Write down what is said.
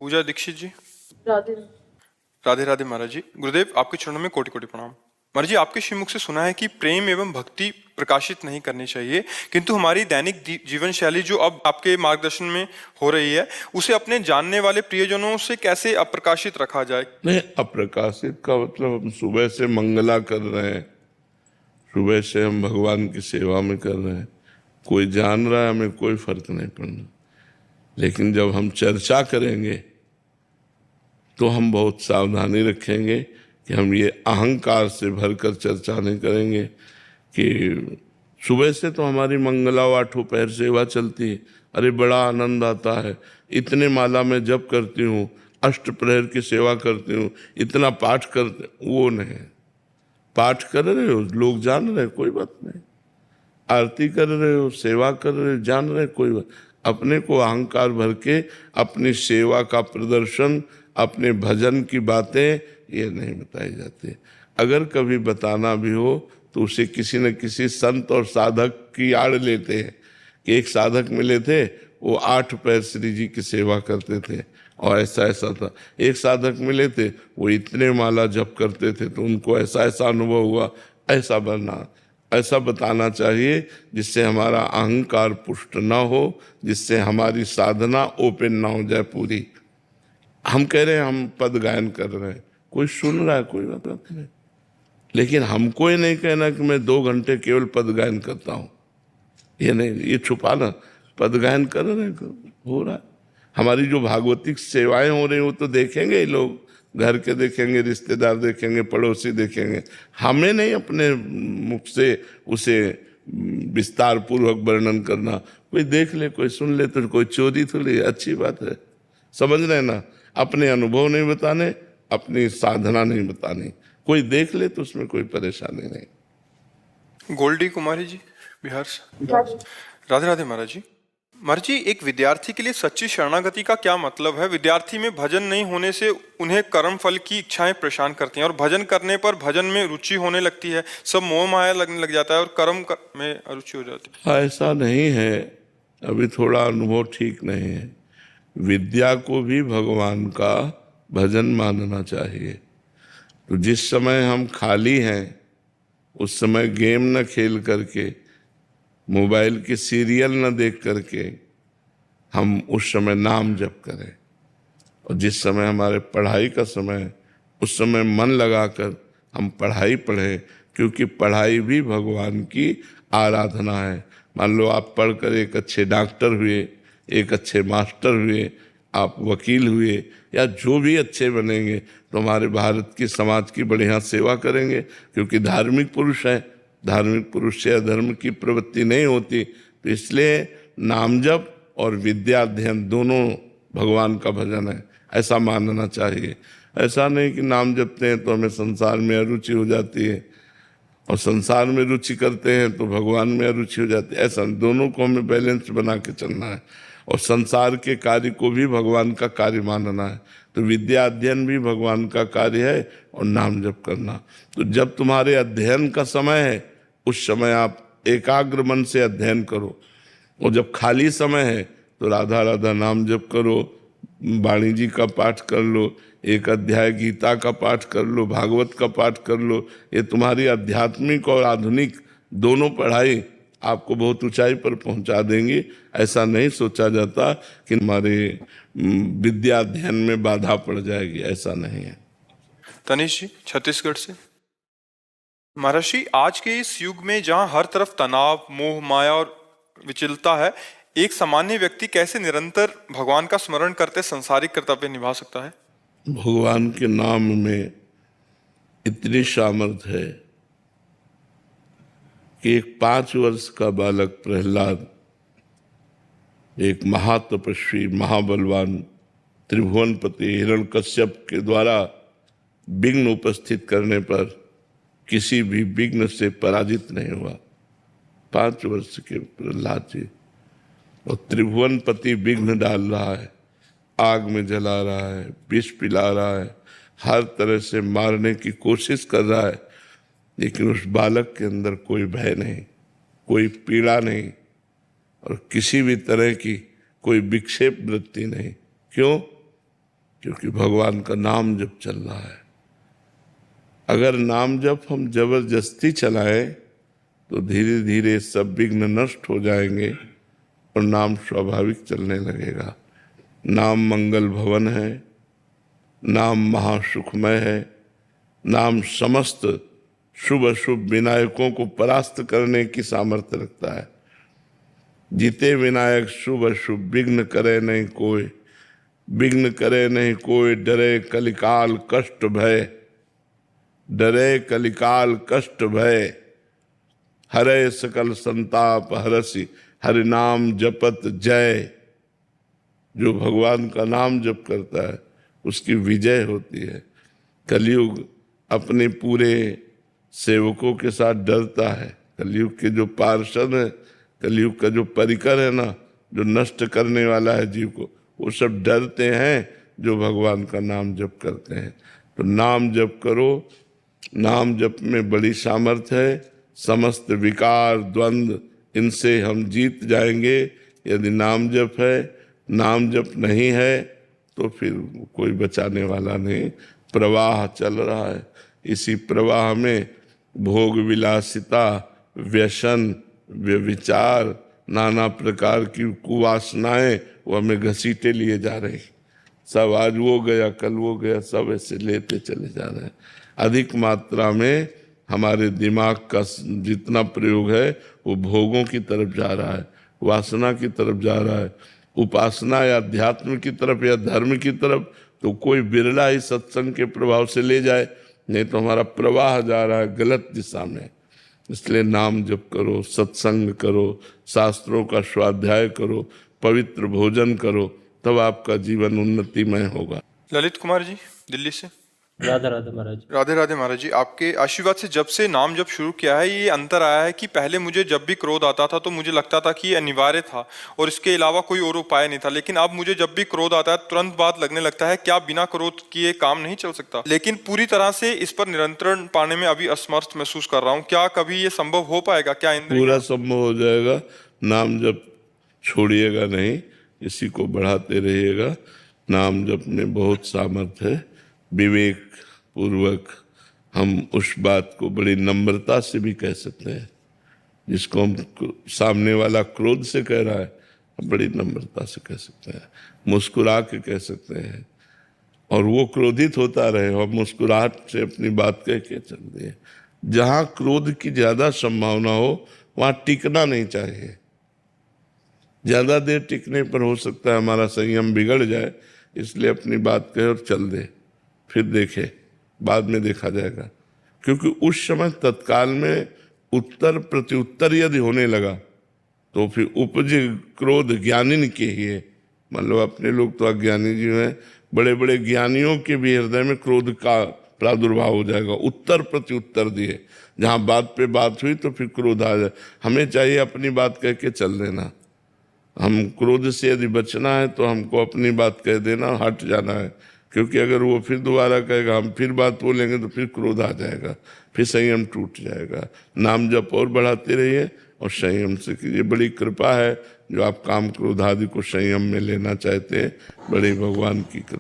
पूजा दीक्षित जी। राधे। राधे राधे महाराज जी। गुरुदेव आपके चरणों में कोटि कोटि प्रणाम। महाराज जी, आपके श्रीमुख से सुना है कि प्रेम एवं भक्ति प्रकाशित नहीं करनी चाहिए, किंतु हमारी दैनिक जीवन शैली जो अब आपके मार्गदर्शन में हो रही है उसे अपने जानने वाले प्रियजनों से कैसे अप्रकाशित रखा जाए? नहीं, अप्रकाशित का मतलब हम सुबह से मंगला कर रहे हैं, सुबह से हम भगवान की सेवा में कर रहे हैं, कोई जान रहा है, हमें कोई फर्क नहीं पड़ना। लेकिन जब हम चर्चा करेंगे तो हम बहुत सावधानी रखेंगे कि हम ये अहंकार से भरकर चर्चा नहीं करेंगे कि सुबह से तो हमारी मंगला आठों पैर सेवा चलती है, अरे बड़ा आनंद आता है, इतने माला में जप करती हूँ, अष्ट प्रहर की सेवा करती हूँ, इतना पाठ करते, वो नहीं। पाठ कर रहे हो, लोग जान रहे, कोई बात नहीं। आरती कर रहे हो, सेवा कर रहे हो, जान रहे, कोई बात। अपने को अहंकार भर के अपनी सेवा का प्रदर्शन, अपने भजन की बातें ये नहीं बताई जाती। अगर कभी बताना भी हो तो उसे किसी न किसी संत और साधक की आड़ लेते हैं कि एक साधक मिले थे, वो 8 पैर श्री जी की सेवा करते थे और ऐसा ऐसा था। एक साधक मिले थे, वो इतने माला जप करते थे तो उनको ऐसा ऐसा अनुभव हुआ। ऐसा बनना, ऐसा बताना चाहिए जिससे हमारा अहंकार पुष्ट ना हो, जिससे हमारी साधना ओपन ना हो जाए पूरी। हम कह रहे हैं हम पद गायन कर रहे हैं, कोई सुन रहा है, कोई बात नहीं, लेकिन हमको ये नहीं कहना कि मैं 2 घंटे केवल पद गायन करता हूँ। ये नहीं, ये छुपाना। पद गायन कर रहे हैं, हो रहा है। हमारी जो भागवतिक सेवाएं हो रही वो तो देखेंगे ही लोग, घर के देखेंगे, रिश्तेदार देखेंगे, पड़ोसी देखेंगे। हमें नहीं अपने मुख से उसे विस्तार पूर्वक वर्णन करना। कोई देख ले, कोई सुन ले तो कोई चोरी थोड़ी, अच्छी बात है। समझ रहे ना, अपने अनुभव नहीं बताने, अपनी साधना नहीं बतानी। कोई देख ले तो उसमें कोई परेशानी नहीं। गोल्डी कुमारी जी, बिहार से। राधे राधे महाराज जी। महाराज जी, एक विद्यार्थी के लिए सच्ची शरणागति का क्या मतलब है? विद्यार्थी में भजन नहीं होने से उन्हें कर्म फल की इच्छाएं परेशान करती हैं और भजन करने पर भजन में रुचि होने लगती है, सब मोह माया लगने लग जाता है और कर्म में रुचि हो जाती है। ऐसा नहीं है, अभी थोड़ा अनुभव ठीक नहीं है। विद्या को भी भगवान का भजन मानना चाहिए। तो जिस समय हम खाली हैं उस समय गेम न खेल करके, मोबाइल की सीरियल न देख करके हम उस समय नाम जप करें। और जिस समय हमारे पढ़ाई का समय, उस समय मन लगाकर हम पढ़ाई पढ़ें, क्योंकि पढ़ाई भी भगवान की आराधना है। मान लो आप पढ़कर एक अच्छे डॉक्टर हुए, एक अच्छे मास्टर हुए, आप वकील हुए, या जो भी अच्छे बनेंगे तो हमारे भारत की समाज की बढ़िया सेवा करेंगे, क्योंकि धार्मिक पुरुष हैं। धार्मिक पुरुष से अधर्म की प्रवृत्ति नहीं होती। तो इसलिए नाम जप और विद्या अध्ययन दोनों भगवान का भजन है, ऐसा मानना चाहिए। ऐसा नहीं कि नाम जपते हैं तो हमें संसार में अरुचि हो जाती है और संसार में रुचि करते हैं तो भगवान में अरुचि हो जाती है। ऐसा दोनों को हमें बैलेंस बना के चलना है और संसार के कार्य को भी भगवान का कार्य मानना है। तो विद्या अध्ययन भी भगवान का कार्य है और नाम जप करना। तो जब तुम्हारे अध्ययन का समय है उस समय आप एकाग्र मन से अध्ययन करो, और जब खाली समय है तो राधा राधा नाम जप करो, वाणी जी का पाठ कर लो, एक अध्याय गीता का पाठ कर लो, भागवत का पाठ कर लो। ये तुम्हारी आध्यात्मिक और आधुनिक दोनों पढ़ाई आपको बहुत ऊंचाई पर पहुंचा देंगी। ऐसा नहीं सोचा जाता कि हमारे विद्या अध्ययन में बाधा पड़ जाएगी, ऐसा नहीं है। तनिष जी, छत्तीसगढ़ से। महाराज जी, आज के इस युग में जहां हर तरफ तनाव, मोह माया और विचलता है, एक सामान्य व्यक्ति कैसे निरंतर भगवान का स्मरण करते संसारिक कर्तव्य निभा सकता है? भगवान के नाम में इतनी सामर्थ है कि एक 5 वर्ष का बालक प्रहलाद एक महातपस्वी, महाबलवान त्रिभुवनपति हिरण्यकश्यप के द्वारा विघ्न उपस्थित करने पर किसी भी विघ्न से पराजित नहीं हुआ। 5 वर्ष के प्रहलाद जी, और त्रिभुवनपति विघ्न डाल रहा है, आग में जला रहा है, विष पिला रहा है, हर तरह से मारने की कोशिश कर रहा है, लेकिन उस बालक के अंदर कोई भय नहीं, कोई पीड़ा नहीं और किसी भी तरह की कोई विक्षेप वृत्ति नहीं। क्यों? क्योंकि भगवान का नाम जप चल रहा है। अगर नाम जप हम जबरदस्ती चलाएं तो धीरे धीरे सब विघ्न नष्ट हो जाएंगे और नाम स्वाभाविक चलने लगेगा। नाम मंगल भवन है, नाम महासुखमय है, नाम समस्त शुभ अशुभ विनायकों को परास्त करने की सामर्थ्य रखता है। जीते विनायक शुभ अशुभ, विघ्न करे नहीं कोई, विघ्न करे नहीं कोई, डरे कलिकाल कष्ट भय, डरे कलिकाल कष्ट भय, हरे सकल संताप हरसि, हरि नाम जपत जय। जो भगवान का नाम जप करता है उसकी विजय होती है। कलयुग अपने पूरे सेवकों के साथ डरता है। कलयुग के जो पार्षद है, कलयुग का जो परिकर है ना, जो नष्ट करने वाला है जीव को, वो सब डरते हैं जो भगवान का नाम जप करते हैं। तो नाम जप करो, नाम जप में बड़ी सामर्थ्य है। समस्त विकार द्वंद्व इनसे हम जीत जाएंगे यदि नाम जप है। नाम जप नहीं है तो फिर कोई बचाने वाला नहीं। प्रवाह चल रहा है, इसी प्रवाह में भोग विलासिता, व्यसन, व्यभिचार, नाना प्रकार की कुवासनाएं वो हमें घसीटे लिए जा रहे हैं। सब आज वो गया कल वो गया, सब ऐसे लेते चले जा रहे हैं। अधिक मात्रा में हमारे दिमाग का जितना प्रयोग है वो भोगों की तरफ जा रहा है, वासना की तरफ जा रहा है। उपासना या अध्यात्म की तरफ या धर्म की तरफ तो कोई बिरला ही सत्संग के प्रभाव से ले जाए, नहीं तो हमारा प्रवाह जा रहा है गलत दिशा में। इसलिए नाम जप करो, सत्संग करो, शास्त्रों का स्वाध्याय करो, पवित्र भोजन करो, तब आपका जीवन उन्नतिमय होगा। ललित कुमार जी दिल्ली से। राधे राधे महाराज। राधे राधे महाराज जी, आपके आशीर्वाद से जब से नाम जप शुरू किया है ये अंतर आया है कि पहले मुझे जब भी क्रोध आता था तो मुझे लगता था कि ये अनिवार्य था और इसके अलावा कोई और उपाय नहीं था। लेकिन अब मुझे जब भी क्रोध आता है तुरंत बात लगने लगता है क्या बिना क्रोध किए काम नहीं चल सकता। लेकिन पूरी तरह से इस पर नियंत्रण पाने में अभी असमर्थ महसूस कर रहा हूँ। क्या कभी ये संभव हो पाएगा? क्या पूरा संभव हो जाएगा। नाम जप छोड़िएगा नहीं, इसी को बढ़ाते रहिएगा। नाम जप में बहुत सामर्थ्य है। विवेक पूर्वक हम उस बात को बड़ी नम्रता से भी कह सकते हैं जिसको हम सामने वाला क्रोध से कह रहा है, हम बड़ी नम्रता से कह सकते हैं, मुस्कुरा के कह सकते हैं। और वो क्रोधित होता रहे और मुस्कुराहट से अपनी बात कह के चल दिए। जहाँ क्रोध की ज्यादा संभावना हो वहाँ टिकना नहीं चाहिए। ज्यादा देर टिकने पर हो सकता है हमारा संयम बिगड़ जाए, इसलिए अपनी बात कहे और चल दे, फिर देखे, बाद में देखा जाएगा। क्योंकि उस समय तत्काल में उत्तर प्रत्युत्तर यदि होने लगा तो फिर उपजे क्रोध ज्ञानी के ही है। मतलब अपने लोग तो अज्ञानी जीव हैं, बड़े बड़े ज्ञानियों के भी हृदय में क्रोध का प्रादुर्भाव हो जाएगा। उत्तर प्रत्युत्तर दिए, जहाँ बात पे बात हुई तो फिर क्रोध आ जाए। हमें चाहिए अपनी बात कह के चल देना। हम क्रोध से यदि बचना है तो हमको अपनी बात कह देना, हट जाना है। क्योंकि अगर वो फिर दोबारा कहेगा, हम फिर बात बोलेंगे तो फिर क्रोध आ जाएगा, फिर संयम टूट जाएगा। नाम जप और बढ़ाते रहिए और संयम से कीजिए। बड़ी कृपा है जो आप काम क्रोध आदि को संयम में लेना चाहते हैं, बड़े भगवान की कृपा।